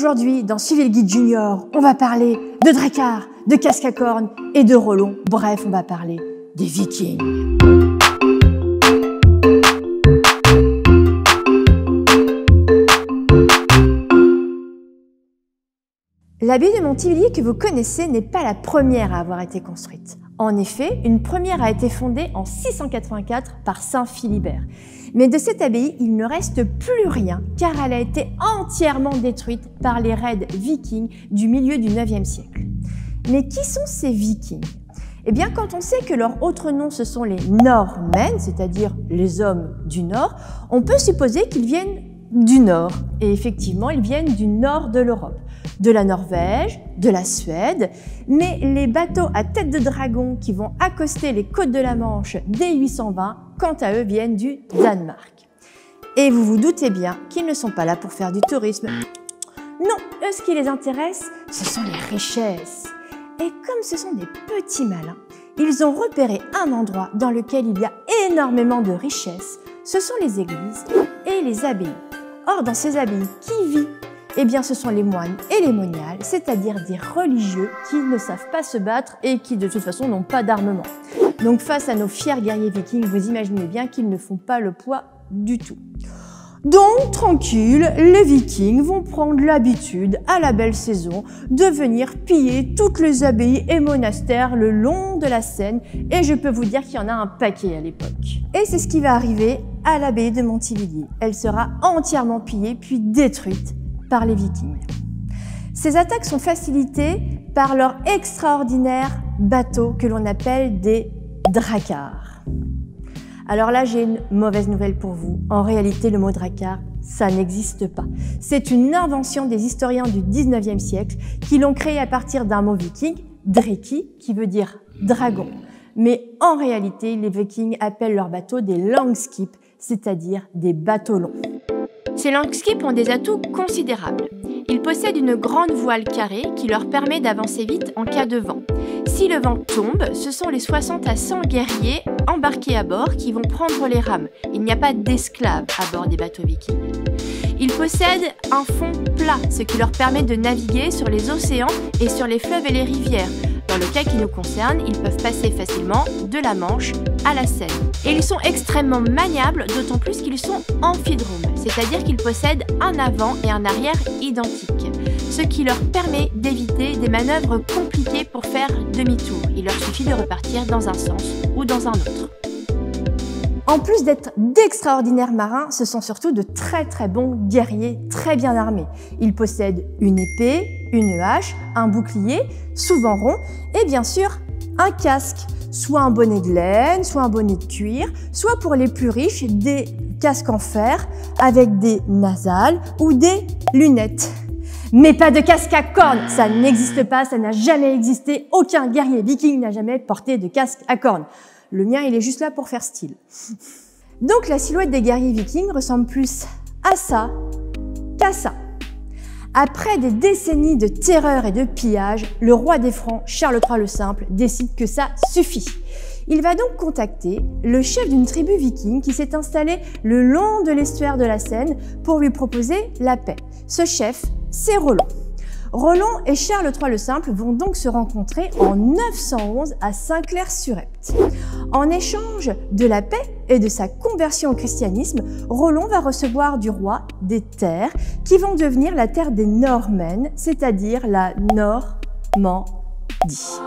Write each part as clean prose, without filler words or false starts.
Aujourd'hui, dans Suivez le Guide Junior, on va parler de Drakkar, de casque à cornes et de Rollon. Bref, on va parler des Vikings. L'abbaye de Montivilliers que vous connaissez n'est pas la première à avoir été construite. En effet, une première a été fondée en 684 par saint Philibert. Mais de cette abbaye, il ne reste plus rien car elle a été entièrement détruite par les raids vikings du milieu du 9e siècle. Mais qui sont ces vikings? Eh bien, quand on sait que leur autre nom ce sont les Normen, c'est-à-dire les hommes du Nord, on peut supposer qu'ils viennent du Nord. Et effectivement, ils viennent du nord de l'Europe, de la Norvège, de la Suède, mais les bateaux à tête de dragon qui vont accoster les côtes de la Manche dès 820, quant à eux, viennent du Danemark. Et vous vous doutez bien qu'ils ne sont pas là pour faire du tourisme. Non, eux, ce qui les intéresse, ce sont les richesses. Et comme ce sont des petits malins, ils ont repéré un endroit dans lequel il y a énormément de richesses. Ce sont les églises et les abbayes. Or, dans ces abbayes, qui vit? Eh bien, ce sont les moines et les moniales, c'est-à-dire des religieux qui ne savent pas se battre et qui, de toute façon, n'ont pas d'armement. Donc, face à nos fiers guerriers vikings, vous imaginez bien qu'ils ne font pas le poids du tout. Donc, tranquille, les Vikings vont prendre l'habitude, à la belle saison, de venir piller toutes les abbayes et monastères le long de la Seine, et je peux vous dire qu'il y en a un paquet à l'époque. Et c'est ce qui va arriver à l'abbaye de Montivilliers. Elle sera entièrement pillée puis détruite par les Vikings. Ces attaques sont facilitées par leur extraordinaire bateau que l'on appelle des Drakkar. Alors là, j'ai une mauvaise nouvelle pour vous. En réalité, le mot Drakkar, ça n'existe pas. C'est une invention des historiens du 19e siècle qui l'ont créé à partir d'un mot viking, dreki, qui veut dire dragon. Mais en réalité, les Vikings appellent leurs bateaux des langskip, c'est-à-dire des bateaux longs. Ces langskip ont des atouts considérables. Ils possèdent une grande voile carrée qui leur permet d'avancer vite en cas de vent. Si le vent tombe, ce sont les 60 à 100 guerriers embarqués à bord qui vont prendre les rames. Il n'y a pas d'esclaves à bord des bateaux vikings. Ils possèdent un fond plat, ce qui leur permet de naviguer sur les océans et sur les fleuves et les rivières. Dans le cas qui nous concerne, ils peuvent passer facilement de la Manche à la Seine. Et ils sont extrêmement maniables, d'autant plus qu'ils sont amphidromes, c'est-à-dire qu'ils possèdent un avant et un arrière identiques, ce qui leur permet d'éviter des manœuvres compliquées pour faire demi-tour. Il leur suffit de repartir dans un sens ou dans un autre. En plus d'être d'extraordinaires marins, ce sont surtout de très bons guerriers très bien armés. Ils possèdent une épée, une hache, un bouclier, souvent rond, et bien sûr un casque, soit un bonnet de laine, soit un bonnet de cuir, soit pour les plus riches, des casques en fer avec des nasales ou des lunettes. Mais pas de casque à cornes, ça n'existe pas, ça n'a jamais existé, aucun guerrier viking n'a jamais porté de casque à cornes. Le mien, il est juste là pour faire style. Donc la silhouette des guerriers vikings ressemble plus à ça qu'à ça. Après des décennies de terreur et de pillage, le roi des Francs, Charles III le Simple, décide que ça suffit. Il va donc contacter le chef d'une tribu viking qui s'est installé le long de l'estuaire de la Seine pour lui proposer la paix. Ce chef, c'est Rollon. Rollon et Charles III le Simple vont donc se rencontrer en 911 à Saint-Clair-sur-Epte. En échange de la paix et de sa conversion au christianisme, Rollon va recevoir du roi des terres qui vont devenir la terre des Normen, c'est-à-dire la Normandie.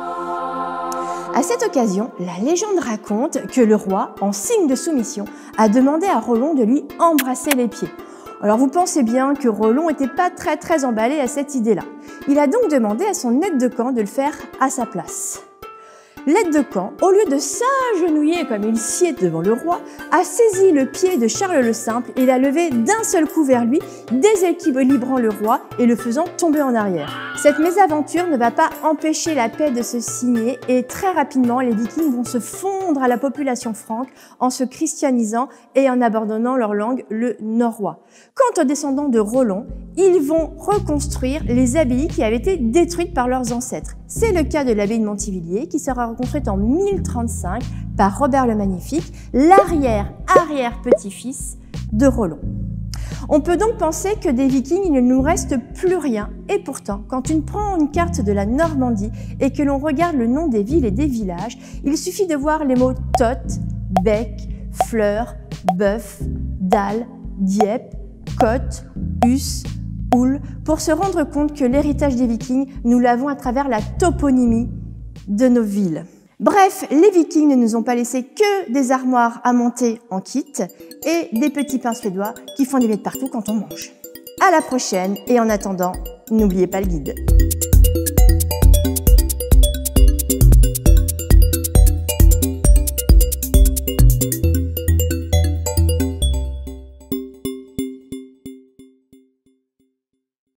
À cette occasion, la légende raconte que le roi, en signe de soumission, a demandé à Rollon de lui embrasser les pieds. Alors vous pensez bien que Rollon n'était pas très emballé à cette idée-là. Il a donc demandé à son aide de camp de le faire à sa place. L'aide de camp, au lieu de s'agenouiller comme il sied devant le roi, a saisi le pied de Charles le Simple et l'a levé d'un seul coup vers lui, déséquilibrant le roi et le faisant tomber en arrière. Cette mésaventure ne va pas empêcher la paix de se signer et très rapidement, les Vikings vont se fondre à la population franque en se christianisant et en abandonnant leur langue, le norrois. Quant aux descendants de Rollon, ils vont reconstruire les abbayes qui avaient été détruites par leurs ancêtres. C'est le cas de l'abbaye de Montivilliers qui sera reconstruite en 1035 par Robert le Magnifique, l'arrière-petit-fils de Rollon. On peut donc penser que des Vikings, il ne nous reste plus rien. Et pourtant, quand on prend une carte de la Normandie et que l'on regarde le nom des villes et des villages, il suffit de voir les mots Tot, Bec, Fleur, Bœuf, Dalle, Dieppe, Côte, Us, Houle, pour se rendre compte que l'héritage des Vikings, nous l'avons à travers la toponymie de nos villes. Bref, les Vikings ne nous ont pas laissé que des armoires à monter en kit et des petits pains suédois qui font des miettes partout quand on mange. À la prochaine et en attendant, n'oubliez pas le guide.